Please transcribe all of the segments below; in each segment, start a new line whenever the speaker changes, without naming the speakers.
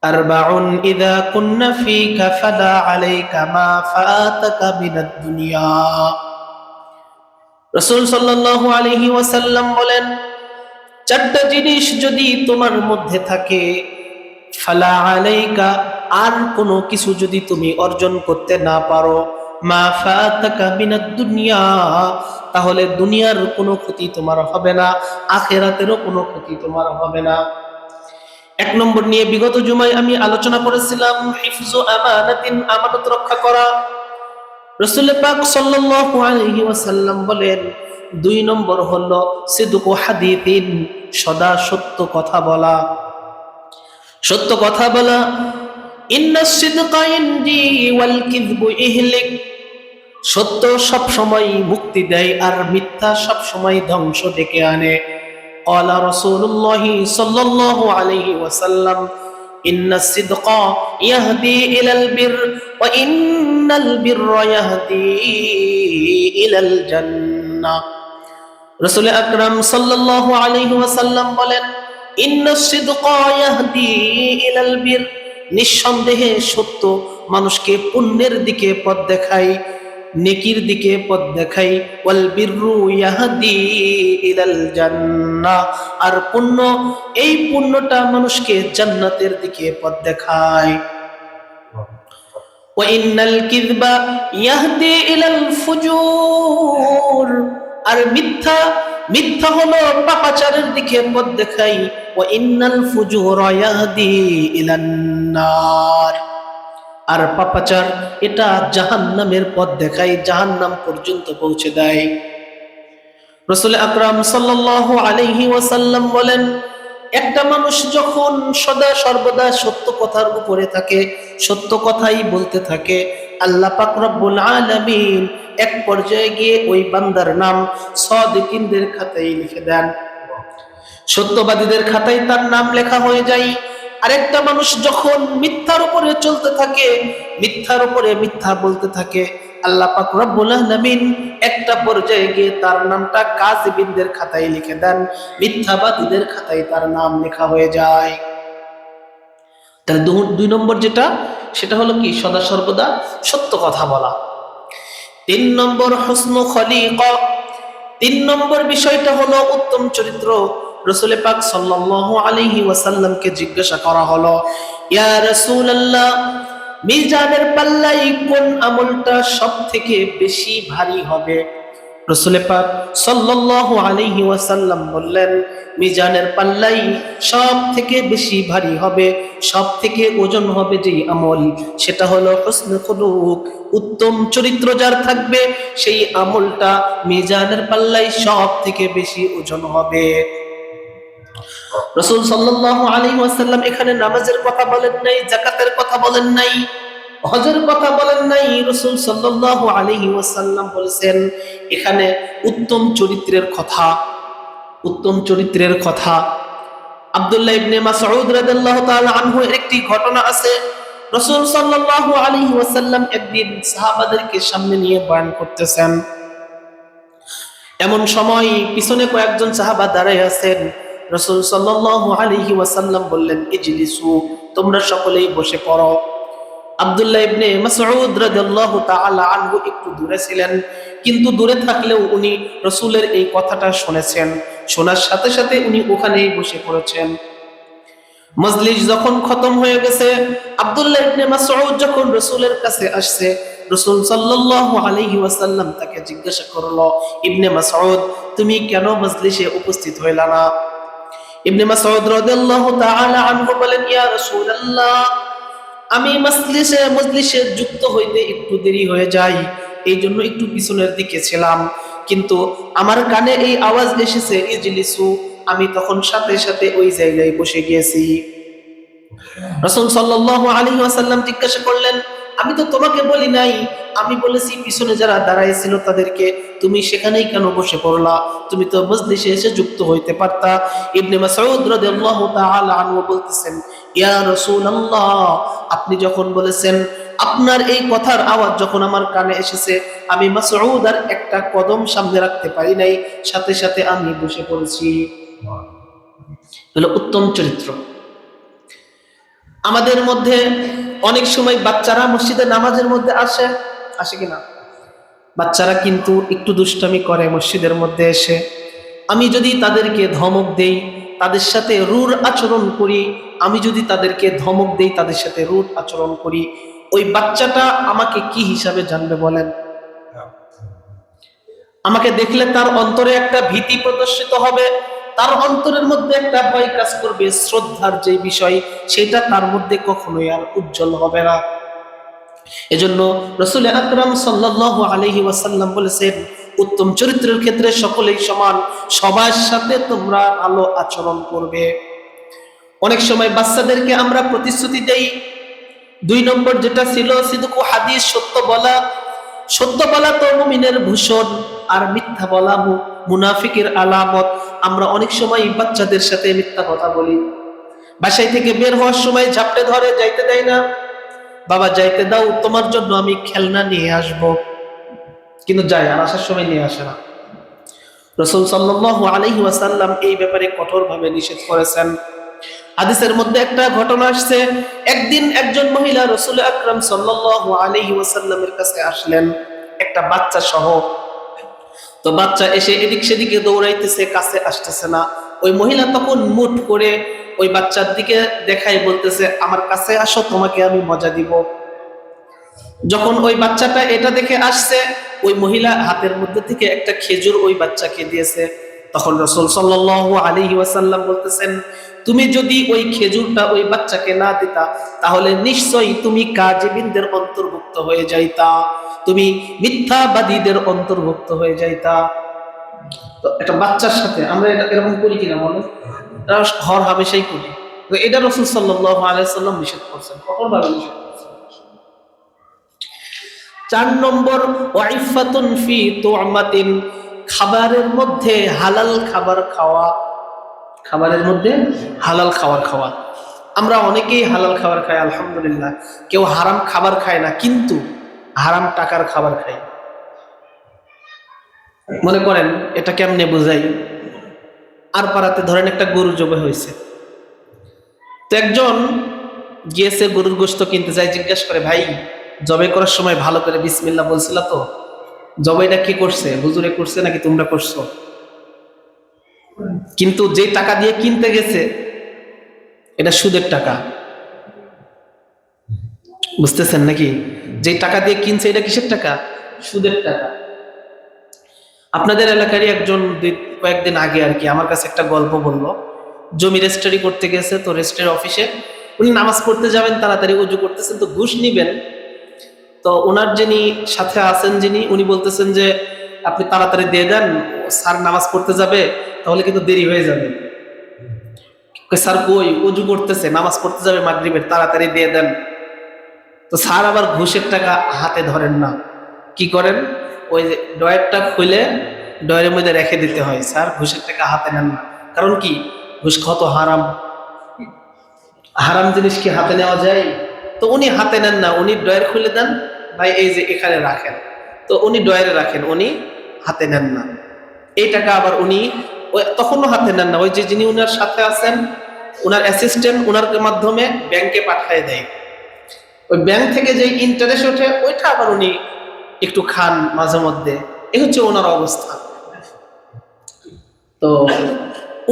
আরবাউন ইযা কুন্না ফীকা ফালা আলাইকা মা ফাতাকা মিনাদ দুনিয়া। রাসূল সাল্লাল্লাহু আলাইহি ওয়াসাল্লাম বলেন, চারটা জিনিস যদি তোমার মধ্যে থাকে, ফালা আলাইকা, আর কোনো কিছু যদি তুমি অর্জন করতে না পারো, মা ফাতাকা মিনাদ দুনিয়া, তাহলে দুনিয়ার কোনো ক্ষতি তোমার হবে না, আখিরাতেরও কোনো ক্ষতি তোমার হবে না। এক নম্বর নিয়ে বিগত জুমায় আমি আলোচনা করেছিলাম, হিফজু আমানাতিন, আমানত রক্ষা করা। রাসূল পাক সাল্লাল্লাহু আলাইহি ওয়াসাল্লাম বলেন, দুই নম্বর হলো সিদকু হাদিসিন, সদা সত্য কথা বলা। সত্য কথা বলা, ইন্নাস সিদকা ইনদি ওয়াল কিযবু ইহলিক, সত্য সব সময় মুক্তি দেয় আর মিথ্যা সব সময় ধ্বংস ডেকে আনে। ক্বালা রাসূলুল্লাহ সাল্লাল্লাহু আলাইহি ওয়াসাল্লাম, ইন্নাস সিদকা ইয়াহদি ইলাল বির ওয়া ইন্নাল বিররা ইয়াহদি ইলাল জান্নাহ। রাসূল আকরাম সাল্লাল্লাহু আলাইহি ওয়াসাল্লাম বলেন, ইন্নাস সিদকা ইয়াহদি ইলাল বির, নিঃসন্দেহে সত্য মানুষকে পুণ্যের দিকে পথ দেখায়, নেকির দিকে পথ দেখায়। ওয়াল বিররু ইয়াহদি ইলাল জান্নাহ, আর পুণ্য, এই পুণ্যটা মানুষকে জান্নাতের দিকে পথ দেখায়। ওয়া ইন্নাল কিযবা ইয়াহদি ইলাল ফুজুর, আর মিথ্যা, মিথ্যা হলো পাপাচারের দিকে পথ দেখায়। ওয়া ইন্নাল ফুজুরা ইয়াহদি ইলান নার, আর পাপাচার এটা জাহান্নামের পথ দেখায়, জাহান্নাম পর্যন্ত পৌঁছে দেয়। রাসূল আকরাম সাল্লাল্লাহু আলাইহি ওয়াসাল্লাম বলেন, একটা মানুষ যখন সদা সর্বদা সত্য কথার উপরে থাকে, সত্য কথাই বলতে থাকে, আল্লাহ পাক রব্বুল আলামিন এক পর্যায়ে গিয়ে ওই বান্দার নাম সাদিকিনদের খাতায় লিখে দেন, সত্যবাদীদের খাতায় তার নাম লেখা হয়ে যায়। আরেকটা মানুষ যখন মিথ্যার উপরে চলতে থাকে, মিথ্যার উপরে মিথ্যা বলতে থাকে, আল্লাহ পাক রব্বুল আলামিন একটা পর্যায়ে গিয়ে তার নামটা কাযিবিনদের খাতায় লিখে দেন, মিথ্যাবাদীদের খাতায় তার নাম লেখা হয়ে যায়। তাহলে দুই নম্বর যেটা, সেটা হলো কি, সদা সর্বদা সত্য কথা বলা। তিন নম্বর হুসনু খলিকা, তিন নম্বর বিষয়টা হলো উত্তম চরিত্র। রাসূল পাক সাল্লাল্লাহু আলাইহি ওয়াসাল্লামকে জিজ্ঞাসা করা হলো, ইয়া রাসূলুল্লাহ, মিজানের পাল্লায় কোন আমলটা সবথেকে বেশি ভারী হবে? রাসূল পাক সাল্লাল্লাহু আলাইহি ওয়াসাল্লাম বললেন, মিজানের পাল্লাই সব থেকে বেশি ভারী হবে, সব থেকে ওজন হবে যেই আমল, সেটা হলো হুসনুল খুলুক, উত্তম চরিত্র যার থাকবে, সেই আমলটা মিজানের পাল্লাই সব থেকে বেশি ওজন হবে। রাসূল সাল্লাল্লাহু আলাইহি ওয়াসাল্লাম এখানে নামাজের কথা বলেন নাই, যাকাতের কথা বলেন নাই, হজের কথা বলেন নাই। রাসূল সাল্লাল্লাহু আলাইহি ওয়াসাল্লাম বলেছেন এখানে উত্তম চরিত্রের কথা, উত্তম চরিত্রের কথা। আব্দুল্লাহ ইবনে মাসউদ রাদিয়াল্লাহু তাআলা আনহু এর একটি ঘটনা আছে। রাসূল সাল্লাল্লাহু আলাইহি ওয়াসাল্লাম একদিন সাহাবাদেরকে সামনে নিয়ে বয়ান করতেছেন। এমন সময় পিছনে কয়েকজন সাহাবা দাঁড়ায় আছেন। রাসূল সাল্লাল্লাহু আলাইহি ওয়াসাল্লাম বললেন, ইজলিসু, তোমরা সকলেই বসে পড়ো। আব্দুল্লাহ ইবনে মাসউদ রাদিয়াল্লাহু তাআলা আনহু একটু দূরে ছিলেন, কিন্তু দূরে থাকলেও উনি রাসূলের এই কথাটা শুনেছেন, শোনার সাথে সাথে উনি ওখানেই বসে পড়েছেন। মজলিস যখন খতম হয়ে গেছে, আব্দুল্লাহ ইবনে মাসউদ যখন রাসূলের কাছে আসছে, রাসূল সাল্লাল্লাহু আলাইহি ওয়াসাল্লাম তাকে জিজ্ঞাসা করলো, ইবনে মাসউদ, তুমি কেন মজলিসে উপস্থিত হইলা না? ইবনে মাসউদ রাদিয়াল্লাহু তাআলা আনহু বলেন, ইয়া রাসূলুল্লাহ, আমি মজলিসে যুক্ত হইতে একটু দেরি হয়ে যায়, এই জন্য একটু পিছনের দিকে ছিলাম, কিন্তু আমার কানে এই আওয়াজ এসেছে ইজলিসু, আমি তখন সাথে সাথে ওই জায়গায় বসে গিয়েছি। রাসূল সাল্লাল্লাহু আলাইহি ওয়াসাল্লাম জিজ্ঞাসা করলেন, আমি তো তোমাকে বলি নাই, আমি বলেছি পিছনে যারা দাঁড়ায় ছিল তাদেরকে, তুমি সেখানেই কেন বসে পড়লা? তুমি তো মজলিসে এসে যুক্ত হইতে পারতা। ইবনে মাসউদ রাদিয়াল্লাহু তাআলা আনহু বলতেছেন, ইয়া রাসূলুল্লাহ, আপনি যখন বলেছেন, আপনার এই কথার আওয়াজ যখন আমার কানে এসেছে, আমি মাসউদ আর একটা কদম সামনে রাখতে পারি নাই, সাথে সাথে আমি বসে পড়েছি। হলো উত্তম চরিত্র। আমাদের মধ্যে অনেক সময় বাচ্চারা মসজিদে নামাজের মধ্যে আসে, আসে কিনা? বাচ্চারা কিন্তু একটু দুষ্টামি করে মসজিদের মধ্যে এসে। আমি যদি তাদেরকে ধমক দেই, তাদের সাথে রূঢ় আচরণ করি, আমি যদি তাদেরকে ধমক দেই, তাদের সাথে রূঢ় আচরণ করি, ওই বাচ্চাটা আমাকে কি হিসাবে জানবে বলেন? আমাকে দেখলে তার অন্তরে একটা ভীতি প্রদর্শিত হবে, তার অন্তরের মধ্যে একটা ভয় কাজ করবে, শ্রদ্ধার যে বিষয় সেটা তার মধ্যে কখনোই আর উজ্জ্বল হবে না। এজন্য রাসূল আকরাম সাল্লাল্লাহু আলাইহি ওয়াসাল্লাম বলেছেন, উত্তম চরিত্রের ক্ষেত্রে সকলেই সমান, সবার সাথে তোমরা ভালো আচরণ করবে। অনেক সময় বাচ্চাদেরকে আমরা প্রতিশ্রুতি দেই, 2 নম্বর যেটা ছিল সিদকু হাদিস, সত্য বলা। সত্য বলা তো মুমিনের ভূষণ, আর মিথ্যা বলা মুনাফিকের আলামত। আমরা অনেক সময় বাচ্চাদের সাথে মিথ্যা কথা বলি। বাসায় থেকে বের হওয়ার সময় ঝাপটে ধরে, যাইতে দেয় না, বাবা যাইতে দাও, তোমার জন্য আমি খেলনা নিয়ে আসব, কিন্তু যায় আর আসার সময় নিয়ে আসে না। রাসূল সাল্লাল্লাহু আলাইহি ওয়াসাল্লাম এই ব্যাপারে কঠোরভাবে নিষেধ করেছেন। হাদিসের মধ্যে একটা ঘটনা আসছে, একদিন একজন মহিলা রাসূল আকরাম সাল্লাল্লাহু আলাইহি ওয়াসাল্লামের কাছে আসলেন একটা বাচ্চা সহ। তো বাচ্চা এসে এদিক সেদিকে দৌড়াইতেছে, কাছে আসতেছে না। ওই মহিলা তখন মুট করে ওই বাচ্চার দিকে দেখাই বলতেছে, আমার কাছে আসো, তোমাকে আমি মজা দিব। যখন ওই বাচ্চাটা এটা দেখে আসছে, ওই মহিলা হাতের মধ্যে থেকে একটা খেজুর ওই বাচ্চাকে দিয়েছে। তখন রাসূল সাল্লাল্লাহু আলাইহি ওয়াসাল্লাম বলতেছেন, তুমি যদি ওই খেজুরটা ওই বাচ্চাকে না দিতা, তাহলে নিশ্চয়ই তুমি কাযিবিনদের অন্তর্ভুক্ত হয়ে যাইতা, তুমি মিথ্যাবাদীদের অন্তর্ভুক্ত হয়ে যাইতা। তো একটা বাচ্চার সাথে আমরা এটা এরকম করি কিনা বলেন? হর হামেশাই করি। তো এটা রাসূল সাল্লাল্লাহু আলাইহি ওয়াসাল্লাম নিষেধ করছেন, কঠোরভাবে নিষেধ করছেন। 4 নম্বর, ওয়াইফাতুন ফি তু'মাতিন, খাবারের মধ্যে হালাল খাবার খাওয়া। খাবারের মধ্যে হালাল খাবার খাওয়া। আমরা অনেকেই হালাল খাবার খাই আলহামদুলিল্লাহ, কেউ হারাম খাবার খায় না, কিন্তু হারাম টাকার খাবার খাই। মনে করেন এটা কেমনে বোঝাই? আর পাড়াতে ধরেন একটা গরু জবাই হয়েছে, তো একজন গিয়েছে গরুর গোশত কিনতে, যায় জিজ্ঞাসা করে, ভাই জবাই করার সময় ভালো করে বিসমিল্লাহ বলছিল তো? জবাইটা কি করছে, হুজুরে করছে নাকি তোমরা করছো? কিন্তু যে টাকা দিয়ে কিনতে গেছে এটা সুদের টাকা, বুঝতেছেন নাকি? যে টাকা দিয়ে কিনছে এটা কিসের টাকা? সুদের টাকা। আপনাদের এলাকারই একজন কয়েকদিন আগে আর কি আমার কাছে একটা গল্প বললো। জমি রেজিস্ট্রি করতে গেছে, তো রেজিস্ট্রি অফিসে উনি নামাজ পড়তে যাবেন, তাড়াতাড়ি উজু করতেছেন, তো ঘুষ নিবেন। তো ওনার যিনি সাথে আছেন, যিনি, উনি বলতেছেন যে আপনি তাড়াতাড়ি দিয়ে দেন, স্যার নামাজ পড়তে যাবে, তাহলে কিন্তু দেরি হয়ে যাবে। স্যার কই, উজু করতেছে, নামাজ পড়তে যাবে মাগরিবের, তাড়াতাড়ি দিয়ে দেন। তো স্যার আবার ঘুষের টাকা হাতে ধরেন না, কি করেন, ওই যে ডয়ারটা খুলে ডয়ারের মধ্যে রেখে দিতে হয়। স্যার ঘুষের টাকা হাতে নেন না, কারণ কি, ঘুষ কত হারাম, হারাম জিনিস কি হাতে নেওয়া যায়? তো উনি হাতে নেন না, উনি ডয়ার খুলে দেন, ভাই এই যে এখানে রাখেন। তো উনি ডয়ারে রাখেন, উনি হাতে নেন না। এই টাকা আবার উনি তখনও হাতে নেন না, ওই যে যিনি উনার সাথে আছেন, উনার অ্যাসিস্ট্যান্ট, উনার মাধ্যমে ব্যাংকে পাঠিয়ে দেয়। ওই ব্যাংক থেকে যে ইন্টারেস্ট ওঠে ওইটা আবার উনি একটু খান মাঝে মধ্যে। এই হচ্ছে ওনার অবস্থা। তো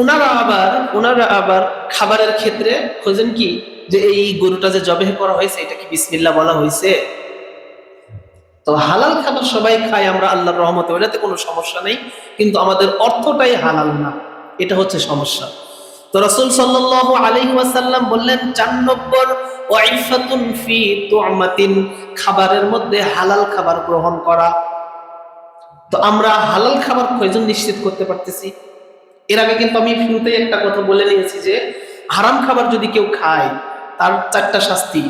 ওনারা আবার খাবারের ক্ষেত্রে খোঁজেন কি, যে এই গরুটা যে জবাই করা হয়েছে এটা কি বিসমিল্লাহ বলা হয়েছে? তো হালাল খাবার সবাই খায় আমরা আল্লাহর রহমতে, ওটাতে কোনো সমস্যা নেই, কিন্তু আমাদের অর্থটাই হালাল না, এটা হচ্ছে সমস্যা। তো রাসূল সাল্লাল্লাহু আলাইহি ওয়াসাল্লাম বললেন 4 নম্বর, ওয়াইফাতুন ফি তু'মাতিন, খাবারের মধ্যে হালাল খাবার গ্রহণ করা। তো আমরা হালাল খাবার কয়জন নিশ্চিত করতে পারতেছি? এর আগে কিন্তু আমি শুরুতেই একটা কথা বলে নিয়েছি যে হারাম খাবার যদি কেউ খায় তার 4টা শাস্তি।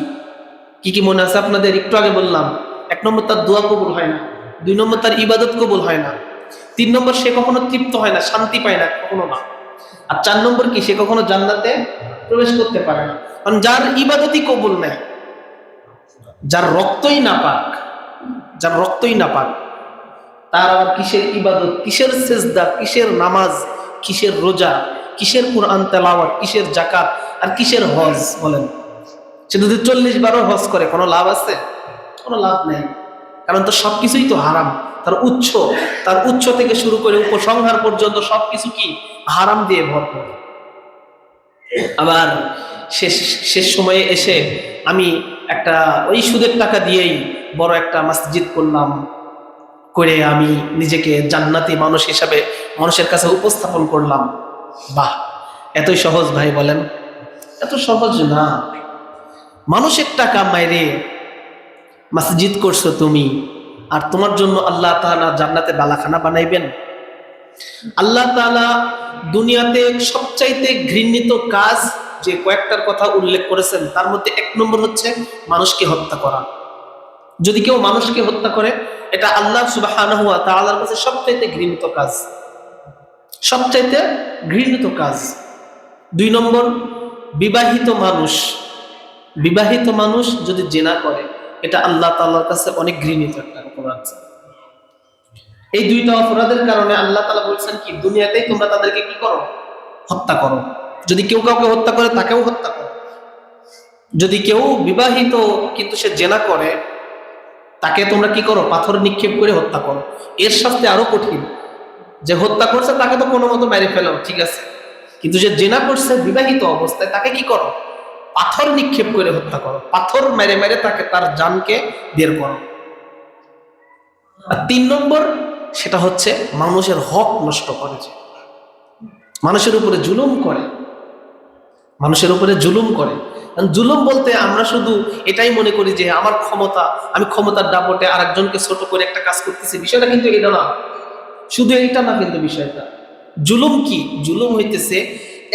কি কি মনে আছে আপনাদের? একটু আগে বললাম, 1 নম্বর তার দোয়া কবুল হয় না, 2 নম্বর তার ইবাদত কবুল হয় না, 3 নম্বর সে কখনো তৃপ্ত হয় না, শান্তি পায় না, কখনো না, আর 4 নম্বর কি, সে কখনো জান্নাতে প্রবেশ করতে পারে না। কারণ যার ইবাদতই কবুল নাই, যার রক্তই নাপাক, যার রক্তই নাপাক, তার আবার কিসের ইবাদত, কিসের সেজদা, কিসের নামাজ, কিসের রোজা, কিসের কুরআন তেলাওয়াত, কিসের যাকাত, আর কিসের হজ বলেন? সে যদি 40 বারও হজ করে কোনো লাভ আছে? কোনো লাভ নেই, কারণ তো সবকিছুই তো হারাম। তার উৎস থেকে শুরু করে উপসংহার পর্যন্ত সবকিছু কি হারাম দিয়ে ভরপুর। আবার শেষ সময়ে এসে আমি একটা ওই সুদের টাকা দিয়েই বড় একটা মসজিদ করলাম, করে আমি নিজেকে জান্নাতি মানুষ হিসাবে মানুষের কাছে উপস্থাপন করলাম। বাহ, এতই সহজ ভাই বলেন? এত সহজ না। মানুষের টাকা মাইরে মসজিদ করছো তুমি, আর তোমার জন্য আল্লাহ তাআলা জান্নাতে বালাখানা বানাইবেন? আল্লাহ তাআলা দুনিয়াতে সবচাইতে ঘৃণিত কাজ যে কয়েকটার কথা উল্লেখ করেছেন, তার মধ্যে 1 নম্বর হচ্ছে মানুষকে হত্যা করা। যদি কেউ মানুষকে হত্যা করে, এটা আল্লাহ সুবহানাহু ওয়া তাআলার কাছে সবচাইতে ঘৃণিত কাজ, সবচাইতে ঘৃণিত কাজ। 2 নম্বর, বিবাহিত মানুষ যদি জিনা করে, এটা আল্লাহ তাআলার কাছে অনেক ঘৃণিত একটা অপরাধ। এই 2টা অপরাধের কারণে আল্লাহ তাআলা বলছেন কি, দুনিয়াতেই তোমরা তাদেরকে কি করো? হত্যা করো। যদি কেউ কাউকে হত্যা করে, তাকেও হত্যা করো। যদি কেউ বিবাহিত কিন্তু সে জিনা করে, তাকে তোমরা কি করো? পাথর নিক্ষেপ করে হত্যা করো। এর শাস্তি আরো কঠিন। যে হত্যা করছে তাকে তো কোনো মতো মেরে ফেলো, ঠিক আছে, কিন্তু যে জিনা করছে বিবাহিত অবস্থায়, তাকে কি করো? পাথর নিক্ষেপ করে হত্যা করো। পাথর মেরে মেরে তাকে তার জানকে বের করো। আর 3 নম্বর, সেটা হচ্ছে মানুষের হক নষ্ট করে, যে মানুষের উপরে জুলুম করে। জুলুম বলতে আমরা শুধু এটাই মনে করি যে আমার ক্ষমতা, আমি ক্ষমতার দাপটে আরেকজনকে ছোট করে একটা কাজ করতেছি। বিষয়টা কিন্তু এটা না, শুধু এইটা না। কিন্তু বিষয়টা জুলুম কি? জুলুম হইতেছে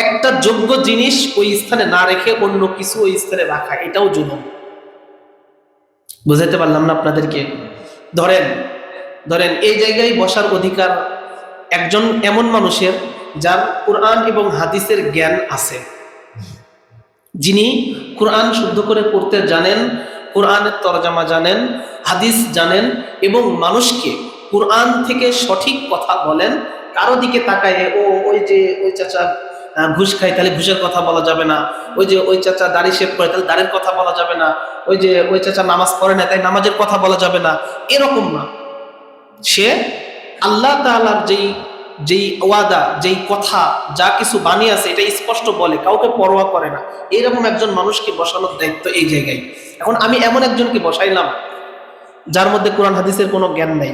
একটা যোগ্য জিনিস ওই স্থানে না রেখে অন্য কিছু ওই স্থানে রাখা, এটাও জুলুম। বুঝাইতে পারলাম না আপনাদেরকে? ধরেন এই জায়গায় বসার অধিকার একজন এমন মানুষের যার কোরআন এবং হাদিসের জ্ঞান আছে, যিনি কোরআন শুদ্ধ করে পড়তে জানেন, কোরআনের তরজমা জানেন, হাদিস জানেন, এবং মানুষকে কোরআন থেকে সঠিক কথা বলেন। কারো দিকে তাকায় ওই যে ওই চাচা ঘুষ খায়, তাহলে ঘুষের কথা বলা যাবে না। ওই চাচা দাড়ি শেভ করে, তাহলে দাড়ির কথা বলা যাবে না। ওই চাচা নামাজ পড়ে না, তাই নামাজের কথা বলা যাবে না। এরকম না। সে আল্লাহ তাআলার যেই ওয়াদা, যেই কথা, যা কিছু বানিয়ে আছে, এটা স্পষ্ট বলে, কাউকে পরোয়া করে না। এরকম একজন মানুষকে বসানোর দায়িত্ব এই জায়গায়। এখন আমি এমন একজনকে বসাইলাম যার মধ্যে কোরআন হাদিসের কোনো জ্ঞান নাই,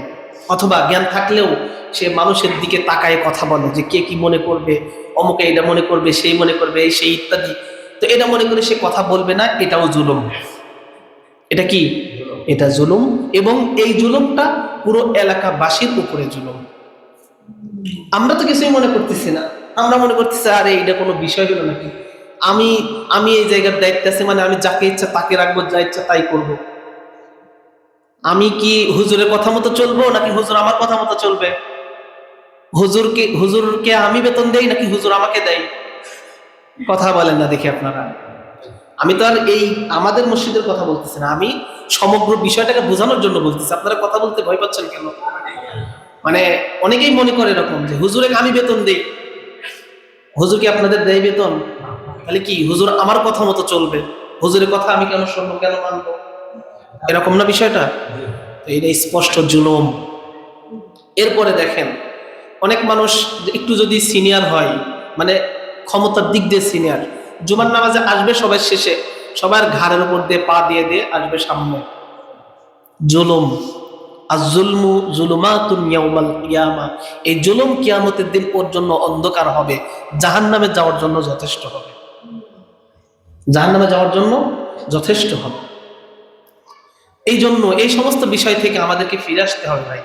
অথবা জ্ঞান থাকলেও সে মানুষের দিকে তাকায় কথা বলে, যে কে কি মনে করবে, অমুকে এটা মনে করবে, সেই মনে করবে, এই সেই ইত্যাদি। তো এটা মনে করে সে কথা বলবে না, এটাও জুলুম। এটা কি? এটা জুলুম। এবং এই জুলুমটা পুরো এলাকাবাসীর উপরে জুলুম। আমরা তো কিছুই মনে করতেছি না। আমরা মনে করতেছি আরে এটা কোনো বিষয় হলো নাকি, আমি এই জায়গার দায়িত্বে আছি, মানে আমি যাকে ইচ্ছা তাকে রাখবো, যা ইচ্ছা তাই করব। আমি কি হুজুরের কথা মতো চলবো, নাকি হুজুর আমার কথা মতো চলবে? হুজুরকে আমি বেতন দেই, নাকি হুজুর আমাকে দেয়? কথা বলেন না দেখি আপনারা। আমি তো আর এই আমাদের মসজিদের কথা বলতেছি না, আমি সমগ্র বিষয়টাকে বোঝানোর জন্য বলতেছি। আপনারা কথা বলতে ভয় পাচ্ছেন কেন? মানে অনেকেই মনে করে এরকম যে হুজুরে আমি বেতন দেই। হুজুর কি আপনাদের দেয় বেতন? তাহলে কি হুজুর আমার কথা মতো চলবে? হুজুরের কথা আমি কেন শুনবো, কেন মানবো? এরকম না বিষয়টা? এটা স্পষ্ট জুলুম। এরপরে দেখেন, অনেক মানুষ একটু যদি সিনিয়র হয়, মানে ক্ষমতার দিক দিয়ে সিনিয়র, জুমার নামাজে আসবে সবার শেষে, সবার ঘাড়ের উপর দিয়ে পা দিয়ে দিয়ে আসবে সামনে। জুলুম। আয-যুলমু যুলুমাতুন ইয়াউমাল কিয়ামা। এই জুলুম কিয়ামতের দিন ওর জন্য অন্ধকার হবে, জাহান্নামে যাওয়ার জন্য যথেষ্ট হবে। জাহান্নামে যাওয়ার জন্য যথেষ্ট হবে। এই জন্য এই সমস্ত বিষয় থেকে আমাদেরকে ফিরে আসতে হবে ভাই।